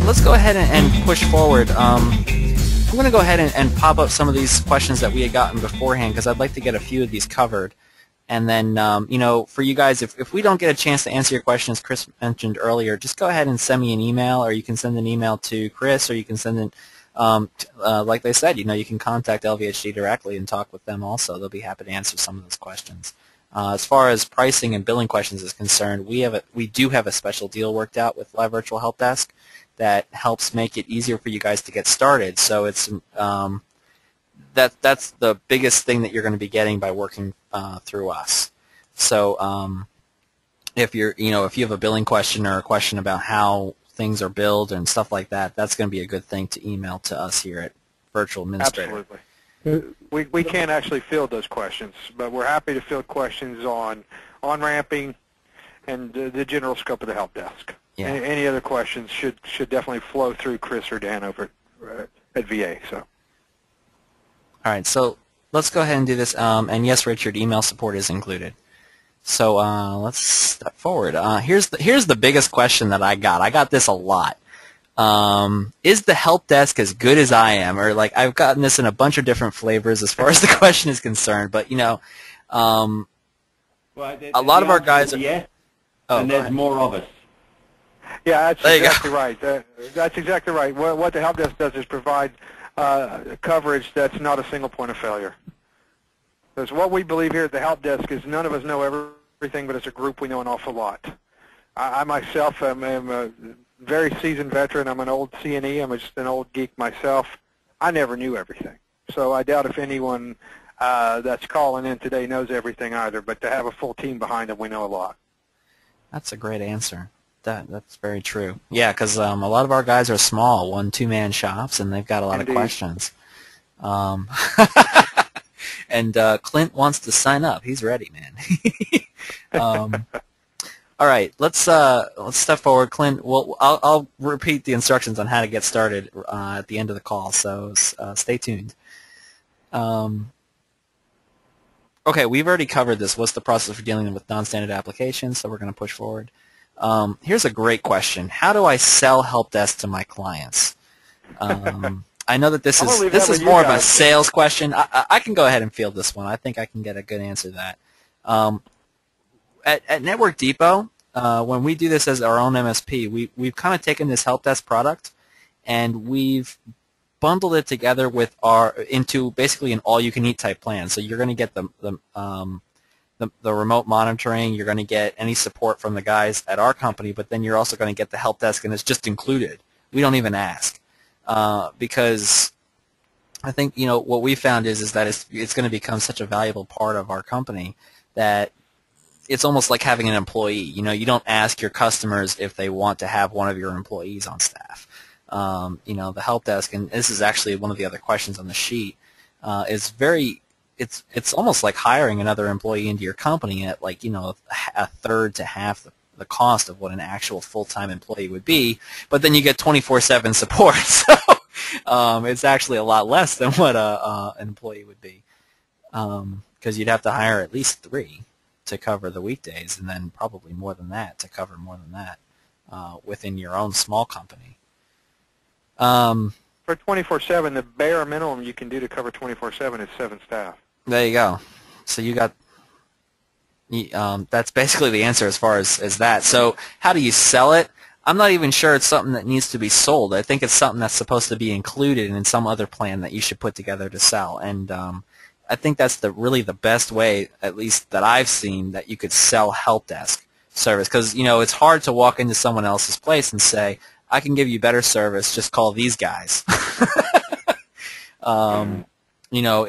Let's go ahead and push forward. I'm going to go ahead and pop up some of these questions that we had gotten beforehand because I'd like to get a few of these covered. And then, you know, for you guys, if we don't get a chance to answer your question, as Chris mentioned earlier, just go ahead and send me an email, or you can send an email to Chris, or you can send it, like they said, you know, you can contact LVHD directly and talk with them also. They'll be happy to answer some of those questions. As far as pricing and billing questions is concerned, we do have a special deal worked out with Live Virtual Help Desk that helps make it easier for you guys to get started. So it's that's the biggest thing that you're going to be getting by working through us. So if you have a billing question or a question about how things are billed and stuff like that, that's going to be a good thing to email to us here at Virtual Administrator. Absolutely. We can't actually field those questions, but we're happy to field questions on ramping and the general scope of the help desk. Yeah. Any other questions should definitely flow through Chris or Dan over at VA. So. All right, so let's go ahead and do this. And yes, Richard, email support is included. So let's step forward. Here's the biggest question that I got. I got this a lot. Is the help desk as good as I am? Or like I've gotten this in a bunch of different flavors as far as the question is concerned. But you know, a lot of our guys are. Yes, and there's more of us. Yeah, that's exactly right. That's exactly right. What the help desk does is provide coverage that's not a single point of failure. Because what we believe here at the help desk is none of us know everything, but as a group we know an awful lot. I myself am a very seasoned veteran. I'm an old C&E. I'm just an old geek myself. I never knew everything. So I doubt if anyone that's calling in today knows everything either, but to have a full team behind them, we know a lot. That's a great answer. That's very true. Yeah, because a lot of our guys are small, 1-2-man shops, and they've got a lot of questions. And Clint wants to sign up. He's ready, man. All right, let's step forward, Clint. Well, I'll repeat the instructions on how to get started at the end of the call, so stay tuned. Okay, we've already covered this. What's the process for dealing with non-standard applications? So we're going to push forward. Here's a great question. How do I sell help desk to my clients? I know that this is more of a sales question. I can go ahead and field this one. I think I can get a good answer to that. At Network Depot, when we do this as our own MSP, we've kind of taken this help desk product and we've bundled it together with into basically an all-you-can-eat type plan. So you're going to get the remote monitoring, you're going to get any support from the guys at our company, but then you're also going to get the help desk, and it's just included. We don't even ask because I think what we found is that it's going to become such a valuable part of our company that it's almost like having an employee. You don't ask your customers if they want to have one of your employees on staff. The help desk, and this is actually one of the other questions on the sheet, is very. It's almost like hiring another employee into your company at a third to half the cost of what an actual full-time employee would be, but then you get 24/7 support. So it's actually a lot less than what an employee would be, because you'd have to hire at least 3 to cover the weekdays, and then probably more than that to cover more than that within your own small company. For 24/7, the bare minimum you can do to cover 24/7 is 7 staff. There you go. So you got that's basically the answer as far as that. So how do you sell it? I'm not even sure it's something that needs to be sold. I think it's something that's supposed to be included in some other plan that you should put together to sell. And I think that's really the best way, at least that I've seen, that you could sell help desk service. Because it's hard to walk into someone else's place and say, I can give you better service, just call these guys.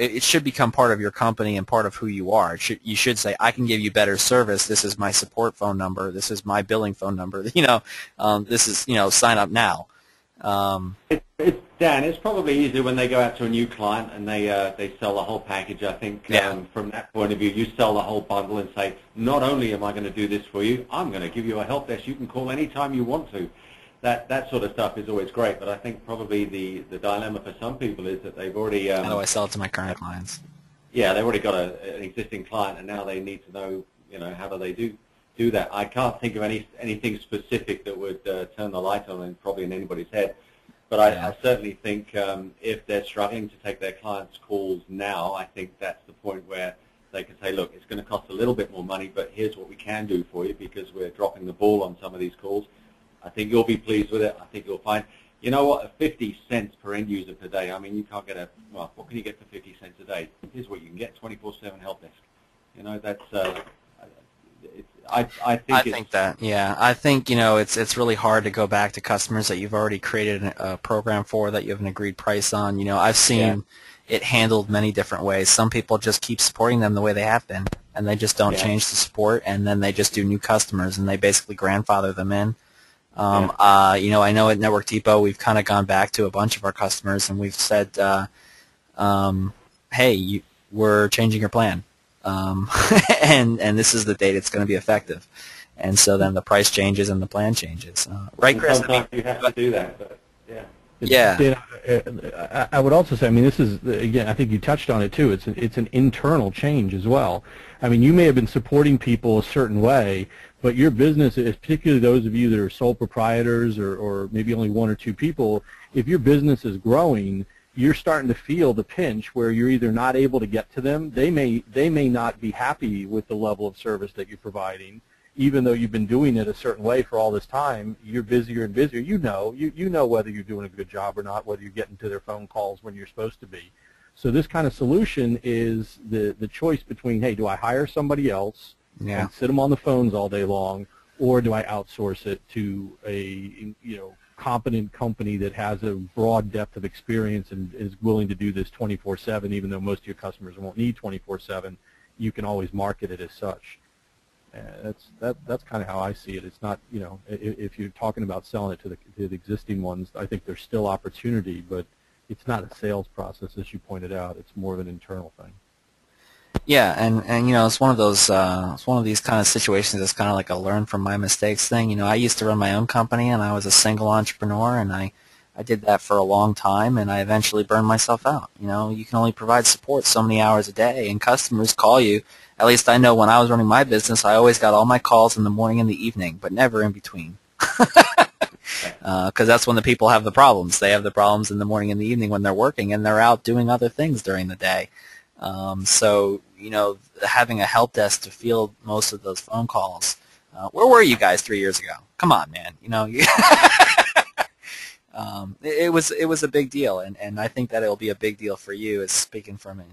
It should become part of your company and part of who you are. You should say, I can give you better service. This is my support phone number. This is my billing phone number. This is, sign up now. Dan, it's probably easier when they go out to a new client and they sell the whole package. I think from that point of view, you sell the whole bundle and say, not only am I going to do this for you, I'm going to give you a help desk you can call anytime you want to. that sort of stuff is always great. But I think probably the dilemma for some people is that they've already how do I sell it to my current clients? Yeah, they've already got an existing client, and now they need to know, how do they do that. I can't think of anything specific that would turn the light on probably in anybody's head. But I certainly think if they're struggling to take their clients' calls now, I think that's the point where they can say, look, it's going to cost a little bit more money, but here's what we can do for you because we're dropping the ball on some of these calls. I think you'll be pleased with it. I think you'll find, you know what, 50 cents per end user per day. I mean, you can't get what can you get for 50 cents a day? Here's what you can get, 24/7 help desk. That's, I think it's really hard to go back to customers that you've already created a program for that you have an agreed price on. I've seen it handled many different ways. Some people just keep supporting them the way they have been, and they just don't change the support, and then they just do new customers, and they basically grandfather them in. I know at Network Depot we've kind of gone back to a bunch of our customers, and we've said, hey, we're changing your plan. And this is the date it's going to be effective. And so then the price changes and the plan changes. Right, Chris? Sometimes you have to do that, but yeah. Dan, I would also say, this is, again, I think you touched on it too, it's an internal change as well. You may have been supporting people a certain way, but your business, particularly those of you that are sole proprietors or maybe only one or two people, if your business is growing, you're starting to feel the pinch where you're either not able to get to them, they may not be happy with the level of service that you're providing, even though you've been doing it a certain way for all this time. You're busier and busier. You know whether you're doing a good job or not, whether you're getting to their phone calls when you're supposed to be. So this kind of solution is the choice between, hey, do I hire somebody else and sit them on the phones all day long, or do I outsource it to a competent company that has a broad depth of experience and is willing to do this 24/7, even though most of your customers won't need 24/7. You can always market it as such. That's kind of how I see it. It's not, if you're talking about selling it to the existing ones, I think there's still opportunity, but it's not a sales process, as you pointed out. It's more of an internal thing. Yeah, and it's one of those it's one of these kind of situations that's kind of like a learn from my mistakes thing. I used to run my own company, and I was a single entrepreneur, and I did that for a long time, and I eventually burned myself out. You can only provide support so many hours a day, and customers call you. At least I know when I was running my business, I always got all my calls in the morning and the evening, but never in between. Because that's when the people have the problems. They have the problems in the morning and the evening when they're working, and they're out doing other things during the day. So, having a help desk to field most of those phone calls. Where were you guys 3 years ago? Come on, man. It was a big deal, and I think that it'll be a big deal for you as speaking from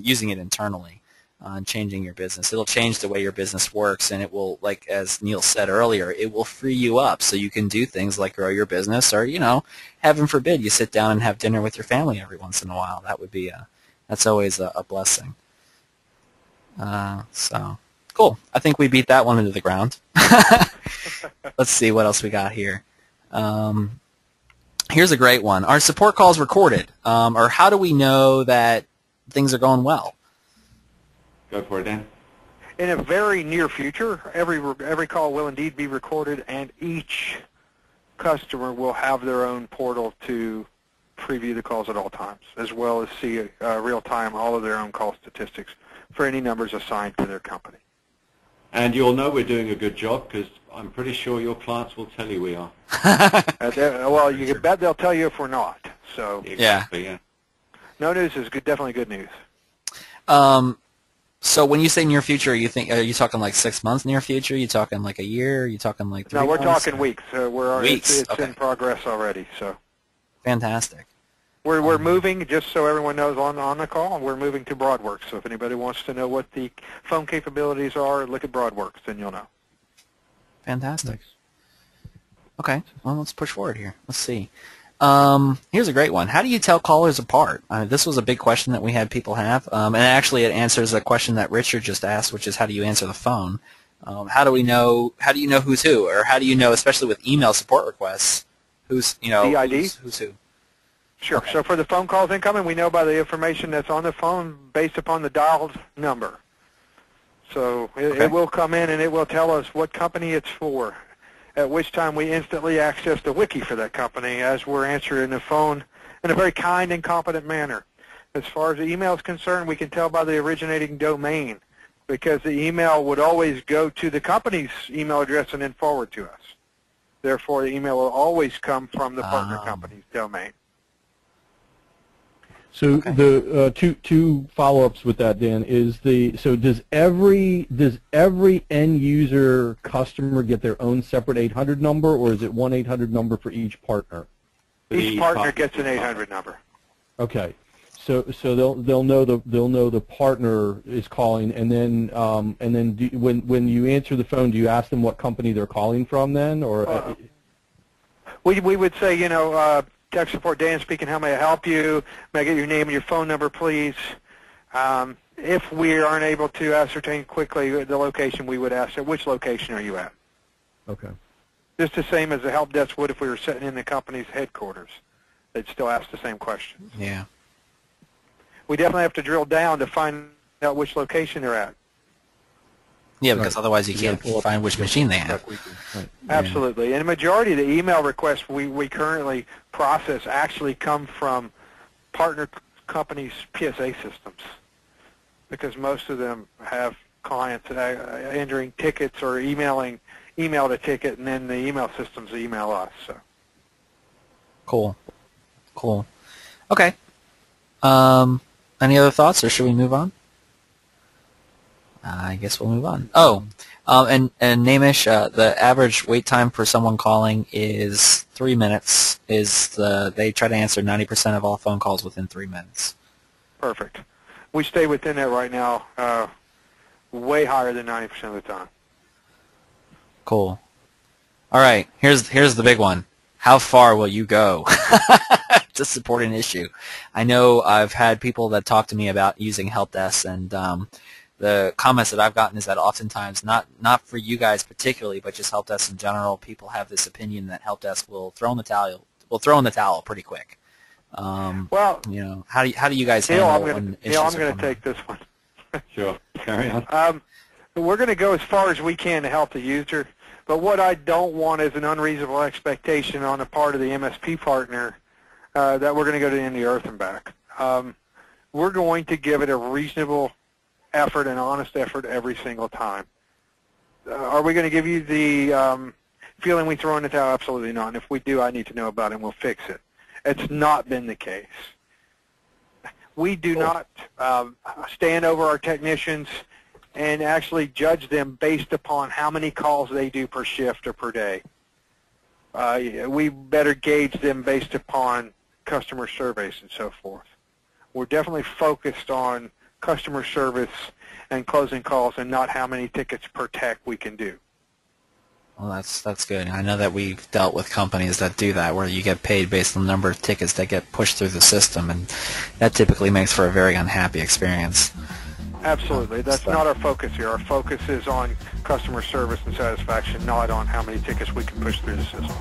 using it internally and changing your business. It'll change the way your business works, and it will, like as Neil said earlier, it will free you up so you can do things like grow your business or, heaven forbid, you sit down and have dinner with your family every once in a while. That would be that's always a blessing. So, cool. I think we beat that one into the ground. Let's see what else we got here. Here's a great one. Are support calls recorded? Or how do we know that things are going well? Go for it, Dan. In a very near future, every call will indeed be recorded, and each customer will have their own portal to preview the calls at all times, as well as see real-time all of their own call statistics for any numbers assigned to their company. And you'll know we're doing a good job because I'm pretty sure your clients will tell you we are. Well, you can bet they'll tell you if we're not. So exactly, yeah. No news is definitely good news. So when you say near future, are you talking like 6 months near future? Are you talking like a year? Are you talking like 3 months? No, we're talking weeks. Weeks. It's in progress already. So fantastic. We're moving, just so everyone knows on the call, we're moving to BroadWorks. So if anybody wants to know what the phone capabilities are, look at BroadWorks, then you'll know. Fantastic. Nice. Okay, well, let's push forward here. Let's see. Here's a great one. How do you tell callers apart? This was a big question that we had people have, and actually it answers a question that Richard just asked, which is how do you answer the phone? How do you know who's who, or how do you know, especially with email support requests, who's DID? Who's who? Sure. Okay. So for the phone calls incoming, we know by the information that's on the phone based upon the dialed number. So it will come in and it will tell us what company it's for. at which time we instantly access the wiki for that company as we're answering the phone in a very kind and competent manner. As far as the email is concerned, we can tell by the originating domain, because the email would always go to the company's email address and then forward to us. Therefore, the email will always come from the partner company's domain. So the two follow-ups with that, Dan, is so does every end user customer get their own separate 800 number, or is it one 800 number for each partner? Each partner gets an 800 number. Okay. So they'll know the partner is calling, and then when you answer the phone, do you ask them what company they're calling from then, or? We would say, tech support, Dan speaking, how may I help you? May I get your name and your phone number, please? If we aren't able to ascertain quickly the location, we would ask, which location are you at? Okay. Just the same as the help desk would if we were sitting in the company's headquarters. They'd still ask the same questions. Yeah. We definitely have to drill down to find out which location they're at. Yeah, because otherwise you can't find which machine they have. Right. Absolutely. And the majority of the email requests we currently process actually come from partner companies' PSA systems, because most of them have clients entering tickets or emailed a ticket, and then the email systems email us. So. Cool. Okay. Any other thoughts, or should we move on? I guess we'll move on. And Namish, the average wait time for someone calling is 3 minutes. They try to answer 90% of all phone calls within 3 minutes. Perfect. We stay within that right now, way higher than 90% of the time. Cool. All right, here's the big one. How far will you go to support an issue? I know I've had people that talk to me about using help desks, and the comments that I've gotten is that oftentimes, not for you guys particularly, but just help desks in general, people have this opinion that help desk will throw in the towel pretty quick. Well, how do you guys handle when issues I'm are going to coming take this one. Sure. Carry on. We're going to go as far as we can to help the user, but what I don't want is an unreasonable expectation on the part of the MSP partner that we're going to go to the end of the earth and back. We're going to give it a reasonable effort, an honest effort every single time. Are we going to give you the feeling we throw in the towel? Absolutely not. And if we do, I need to know about it and we'll fix it. It's not been the case. We do not stand over our technicians and actually judge them based upon how many calls they do per shift or per day. We better gauge them based upon customer surveys and so forth. We're definitely focused on customer service and closing calls, and not how many tickets per tech we can do. Well, that's good. I know that we've dealt with companies that do that, where you get paid based on the number of tickets that get pushed through the system, and that typically makes for a very unhappy experience. Absolutely. That's not our focus here. Our focus is on customer service and satisfaction, not on how many tickets we can push through the system.